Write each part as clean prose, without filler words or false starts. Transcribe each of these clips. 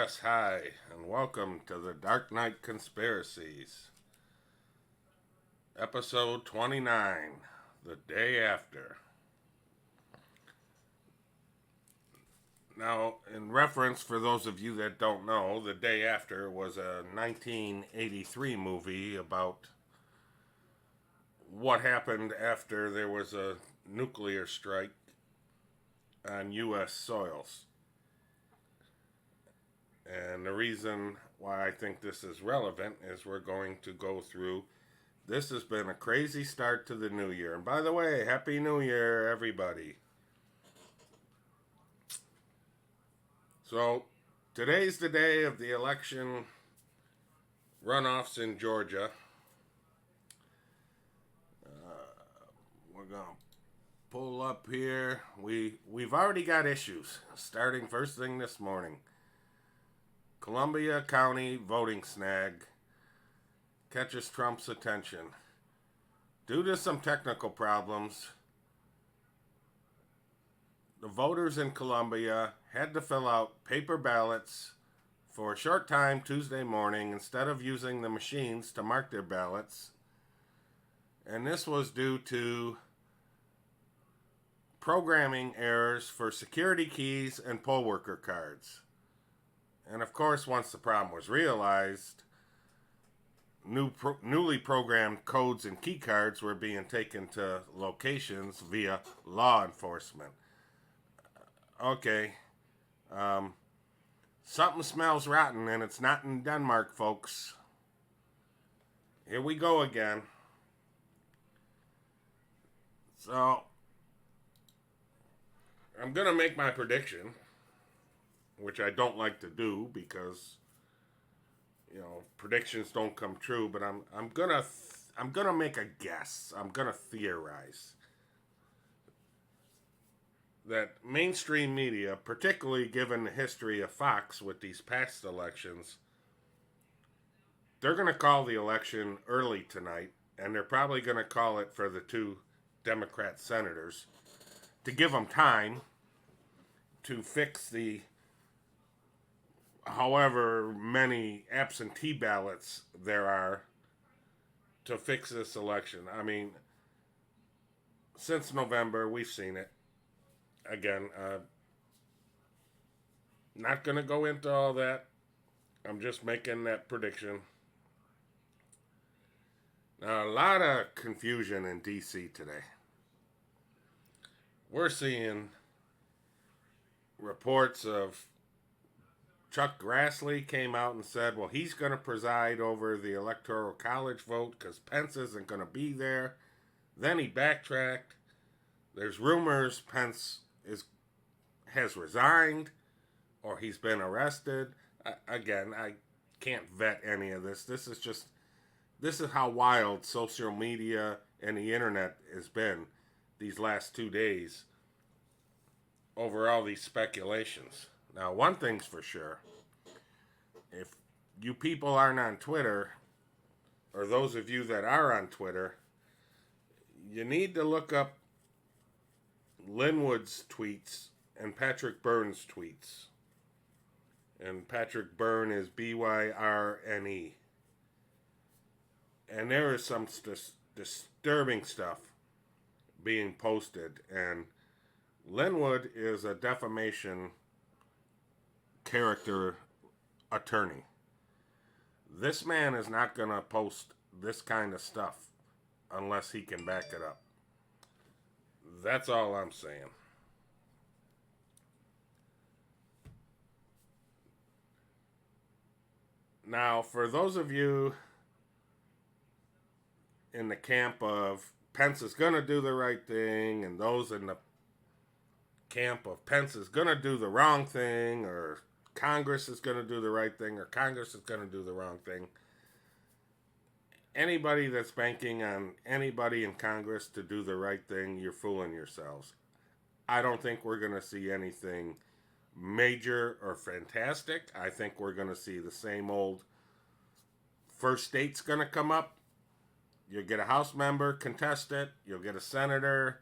Yes, hi, and welcome to the Dark Knight Conspiracies, episode 29, The Day After. Now, in reference, for those of you that don't know, The Day After was a 1983 movie about what happened after there was a nuclear strike on U.S. soils. And the reason why I think this is relevant is we're going to go through. This has been a crazy start to the new year. And by the way, Happy New Year, everybody. So, today's the day of the election runoffs in Georgia. We're going to pull up here. We've already got issues starting first thing this morning. Columbia County voting snag catches Trump's attention. Due to some technical problems, the voters in Columbia had to fill out paper ballots for a short time Tuesday morning instead of using the machines to mark their ballots. And this was due to programming errors for security keys and poll worker cards. And of course, once the problem was realized, newly programmed codes and key cards were being taken to locations via law enforcement. Okay, something smells rotten, and it's not in Denmark, folks. Here we go again. So, I'm going to make my prediction, which I don't like to do because, predictions don't come true, but I'm going to make a guess. I'm going to theorize that mainstream media, particularly given the history of Fox with these past elections, they're going to call the election early tonight, and they're probably going to call it for the two Democrat senators to give them time to fix the however many absentee ballots there are to fix this election. I mean, since November, we've seen it. Again, not going to go into all that. I'm just making that prediction. Now, a lot of confusion in D.C. today. We're seeing reports of Chuck Grassley came out and said, well, he's going to preside over the Electoral College vote because Pence isn't going to be there. Then he backtracked. There's rumors Pence has resigned or he's been arrested. Again, I can't vet any of this. This is how wild social media and the internet has been these last 2 days over all these speculations. Now, one thing's for sure. If you people aren't on Twitter, or those of you that are on Twitter, you need to look up Linwood's tweets and Patrick Byrne's tweets. And Patrick Byrne is Byrne. And there is some disturbing stuff being posted. And Linwood is a defamation character attorney. This man is not going to post this kind of stuff unless he can back it up. That's all I'm saying. Now, for those of you in the camp of Pence is going to do the right thing, and those in the camp of Pence is going to do the wrong thing, or Congress is going to do the right thing, or Congress is going to do the wrong thing, anybody that's banking on anybody in Congress to do the right thing, you're fooling yourselves. I don't think we're going to see anything major or fantastic. I think we're going to see the same old first state's going to come up. You'll get a House member contest it. You'll get a senator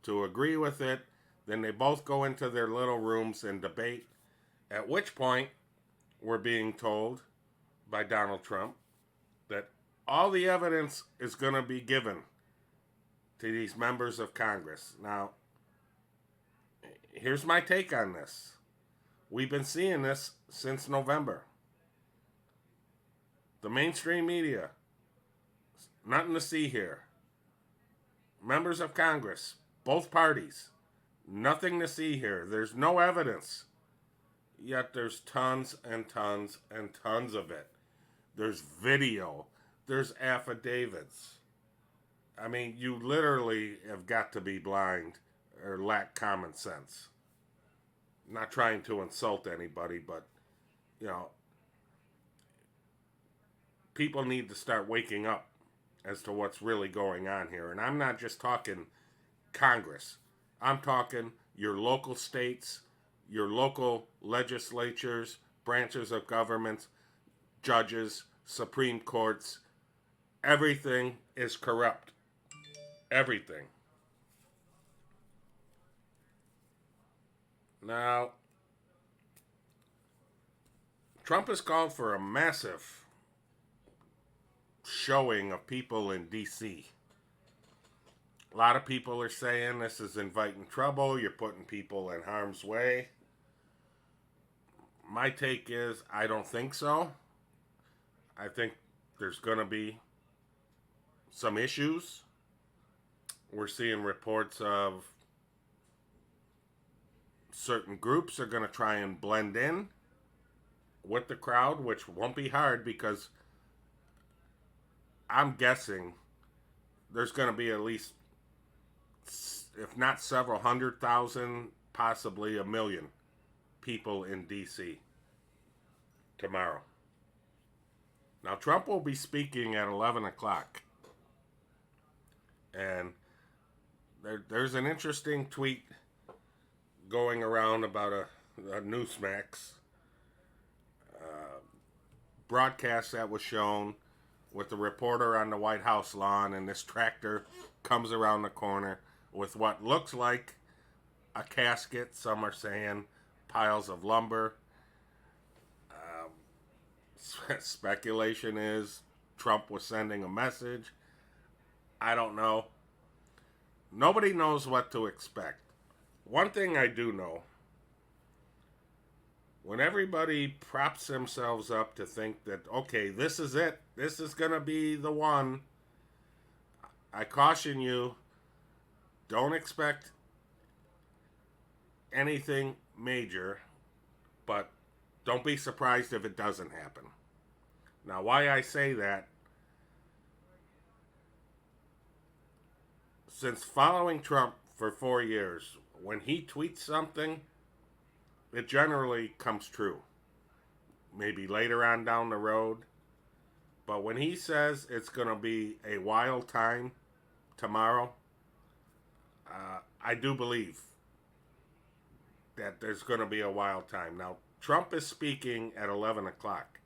to agree with it. Then they both go into their little rooms and debate, at which point we're being told by Donald Trump that all the evidence is going to be given to these members of Congress. Now, here's my take on this. We've been seeing this since November. The mainstream media, nothing to see here. Members of Congress, both parties, nothing to see here. There's no evidence. Yet there's tons and tons and tons of it. There's video. There's affidavits. I mean, you literally have got to be blind or lack common sense. I'm not trying to insult anybody, but, you know, people need to start waking up as to what's really going on here. And I'm not just talking Congress. I'm talking your local states, your local legislatures, branches of government, judges, Supreme Courts. Everything is corrupt. Everything. Now, Trump has called for a massive showing of people in D.C. A lot of people are saying this is inviting trouble, you're putting people in harm's way. My take is I don't think so. I think there's going to be some issues. We're seeing reports of certain groups are going to try and blend in with the crowd, which won't be hard because I'm guessing there's going to be at least, if not several 100,000, possibly 1 million people in D.C. tomorrow. Now, Trump will be speaking at 11 o'clock. And there's an interesting tweet going around about a Newsmax broadcast that was shown with the reporter on the White House lawn, and this tractor comes around the corner with what looks like a casket. Some are saying piles of lumber. Speculation is Trump was sending a message. I don't know. Nobody knows what to expect. One thing I do know, when everybody props themselves up to think that, okay, this is it, this is going to be the one, I caution you, don't expect anything major, but don't be surprised if it doesn't happen. Now, why I say that, since following Trump for 4 years, when he tweets something, it generally comes true. Maybe later on down the road. But when he says it's going to be a wild time tomorrow, I do believe that there's going to be a wild time. Now, Trump is speaking at 11 o'clock.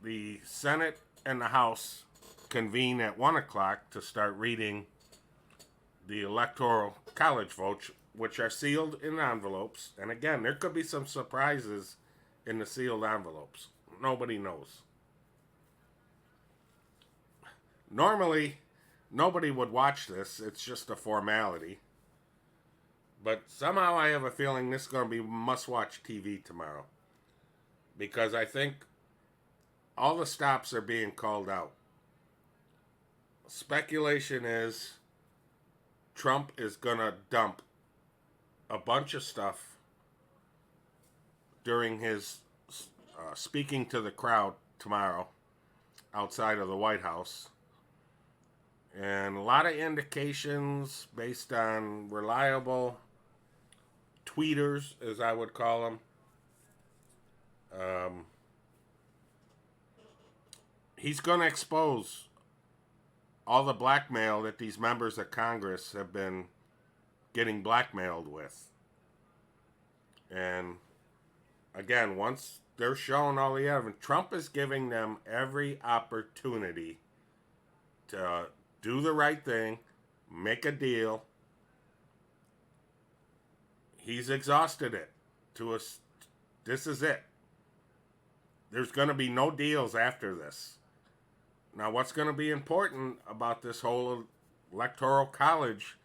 The Senate and the House convene at 1 o'clock to start reading the Electoral College votes, which are sealed in envelopes. And again, there could be some surprises in the sealed envelopes. Nobody knows. Normally, nobody would watch this. It's just a formality. But somehow I have a feeling this is going to be must-watch TV tomorrow. Because I think all the stops are being called out. Speculation is Trump is going to dump a bunch of stuff during his speaking to the crowd tomorrow outside of the White House. And a lot of indications based on reliable tweeters, as I would call them. He's going to expose all the blackmail that these members of Congress have been getting blackmailed with. And again, once they're shown all the evidence, Trump is giving them every opportunity to do the right thing, make a deal. He's exhausted it to This is it. There's going to be no deals after this. Now, what's going to be important about this whole electoral college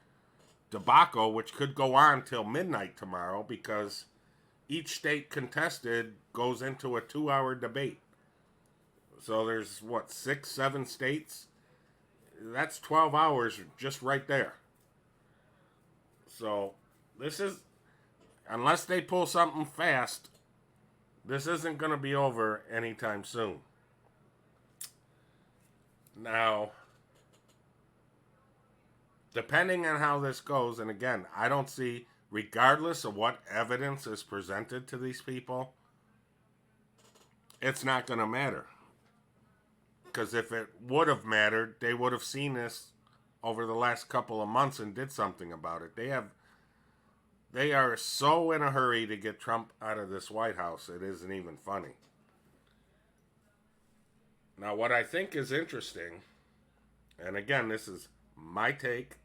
debacle, which could go on till midnight tomorrow, because each state contested goes into a 2-hour debate. So there's, what, 6, 7 states? That's 12 hours just right there. So this is, unless they pull something fast, this isn't going to be over anytime soon. Now, depending on how this goes, and again, I don't see, regardless of what evidence is presented to these people, it's not going to matter. Because if it would have mattered, they would have seen this over the last couple of months and did something about it. They are so in a hurry to get Trump out of this White House, it isn't even funny. Now, what I think is interesting, and again, this is my take,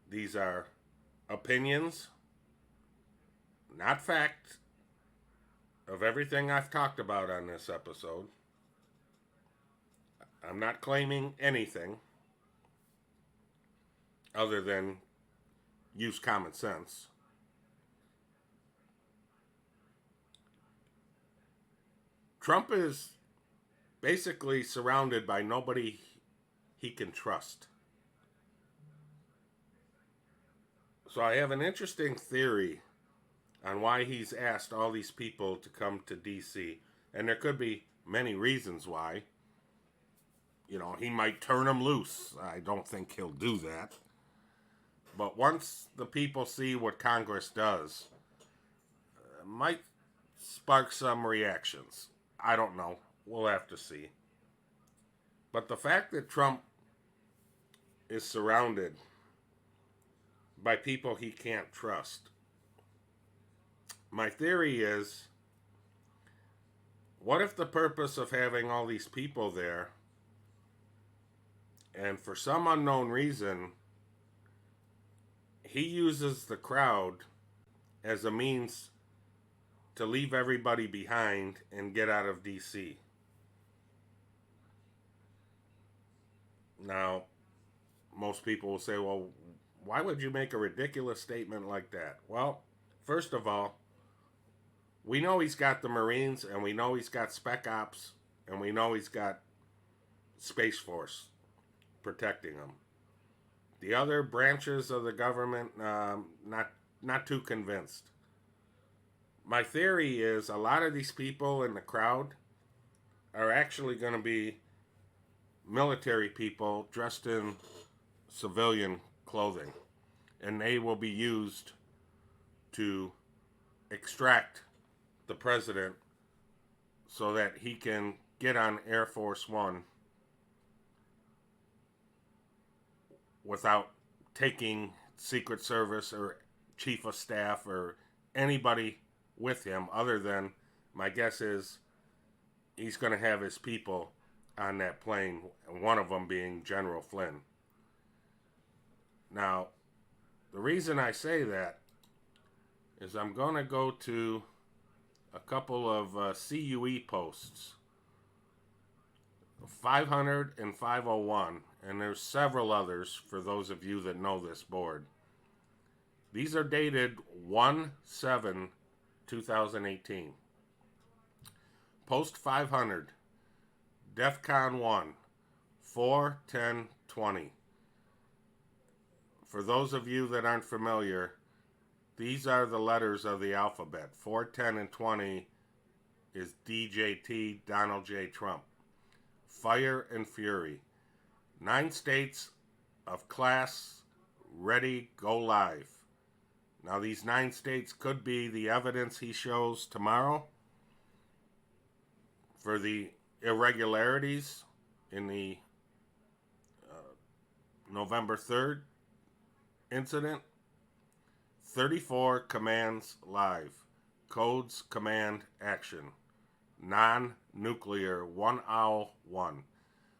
these are opinions, not fact, of everything I've talked about on this episode. I'm not claiming anything other than use common sense. Trump is basically surrounded by nobody he can trust. So I have an interesting theory on why he's asked all these people to come to D.C. And there could be many reasons why. You know, he might turn them loose. I don't think he'll do that. But once the people see what Congress does, it might spark some reactions. I don't know. We'll have to see. But the fact that Trump is surrounded by people he can't trust, my theory is, what if the purpose of having all these people there, and for some unknown reason, he uses the crowd as a means to leave everybody behind and get out of D.C.? Now, most people will say, well, why would you make a ridiculous statement like that? Well, first of all, we know he's got the Marines, and we know he's got Spec Ops, and we know he's got Space Force protecting him. The other branches of the government, not too convinced. My theory is a lot of these people in the crowd are actually going to be military people dressed in civilian clothing, and they will be used to extract the president so that he can get on Air Force One without taking Secret Service or Chief of Staff or anybody with him, other than, my guess is, he's going to have his people on that plane, one of them being General Flynn. Now, the reason I say that is I'm going to go to a couple of CUE posts, 500 and 501, and there's several others for those of you that know this board. These are dated 1/7/2018. Post 500, DEFCON 1, 4/10/20. For those of you that aren't familiar, these are the letters of the alphabet. 4, 10, and 20 is DJT, Donald J. Trump. Fire and Fury. 9 states of class, ready, go live. Now, these 9 states could be the evidence he shows tomorrow for the irregularities in the November 3rd incident. 34 commands live. Codes, command, action. Non-nuclear, 1 owl, 1.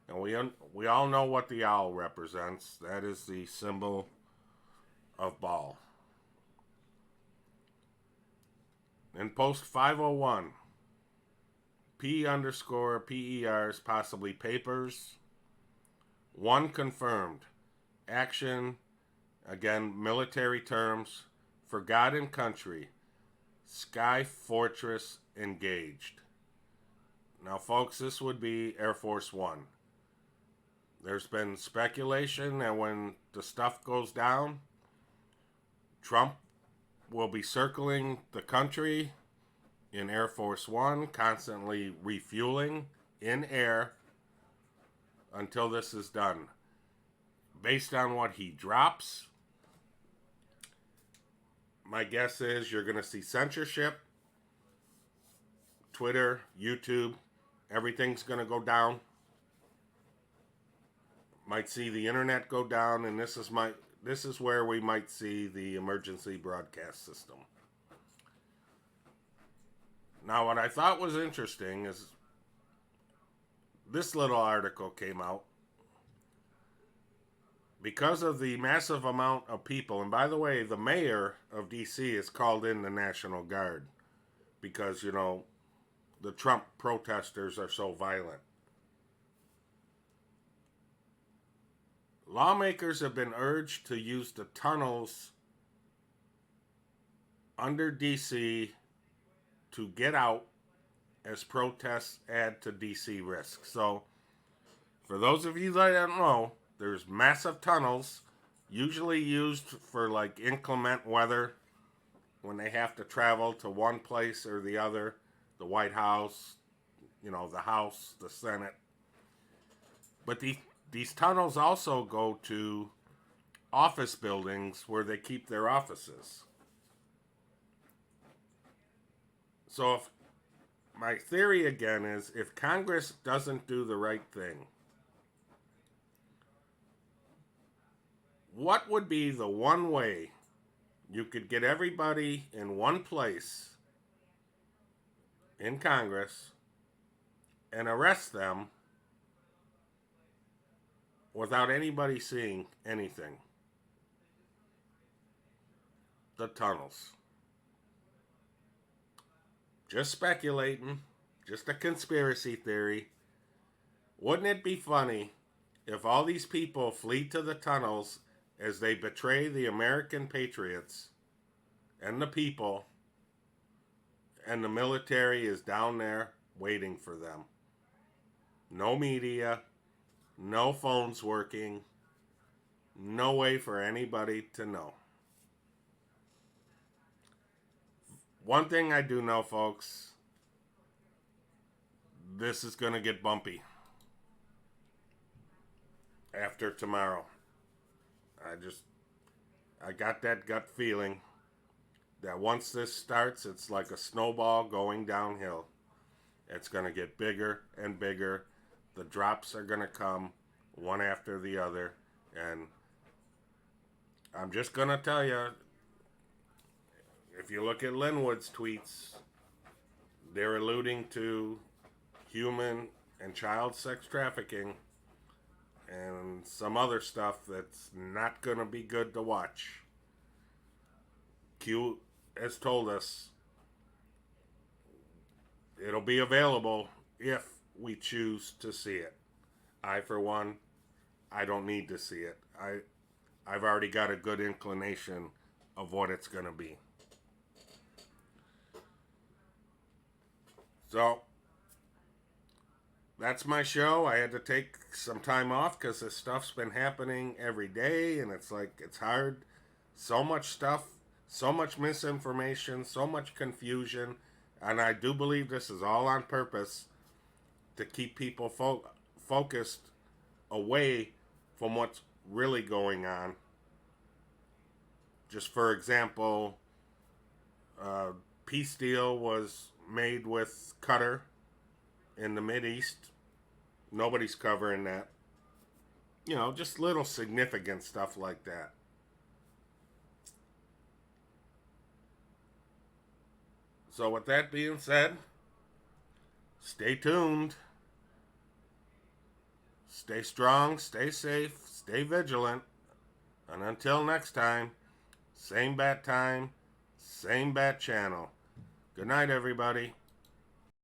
And we all know what the owl represents. That is the symbol of ball. In post 501, P_PERs, possibly papers. 1 confirmed. Action, again, military terms. For God and country. Sky Fortress engaged. Now, folks, this would be Air Force One. There's been speculation that when the stuff goes down, Trump will be circling the country in Air Force One, constantly refueling in air until this is done. Based on what he drops, my guess is you're going to see censorship. Twitter, YouTube, everything's going to go down. Might see the internet go down, and this is where we might see the emergency broadcast system. Now, what I thought was interesting is this little article came out. Because of the massive amount of people, and by the way, the mayor of D.C. has called in the National Guard because, the Trump protesters are so violent. Lawmakers have been urged to use the tunnels under D.C. to get out as protests add to D.C. risk. So, for those of you that don't know, there's massive tunnels, usually used for like inclement weather, when they have to travel to one place or the other, the White House, the House, the Senate. But these tunnels also go to office buildings where they keep their offices. So my theory again is if Congress doesn't do the right thing, what would be the one way you could get everybody in one place in Congress and arrest them without anybody seeing anything? The tunnels. Just speculating, just a conspiracy theory. Wouldn't it be funny if all these people flee to the tunnels as they betray the American patriots and the people, and the military is down there waiting for them? No media, no phones working, no way for anybody to know. One thing I do know, folks, this is going to get bumpy after tomorrow. I got that gut feeling that once this starts, it's like a snowball going downhill. It's going to get bigger and bigger. The drops are going to come one after the other. And I'm just going to tell you, if you look at Linwood's tweets, they're alluding to human and child sex trafficking and some other stuff that's not going to be good to watch. Q has told us it'll be available if we choose to see it. I, for one, I don't need to see it. I've already got a good inclination of what it's going to be. So, that's my show. I had to take some time off because this stuff's been happening every day, and it's hard. So much stuff, so much misinformation, so much confusion, and I do believe this is all on purpose to keep people focused away from what's really going on. Just for example, peace deal was made with Qatar in the Mideast. Nobody's covering that. Just little significant stuff like that. So with that being said, stay tuned. Stay strong, stay safe, stay vigilant. And until next time, same bat time, same bat channel. Good night, everybody.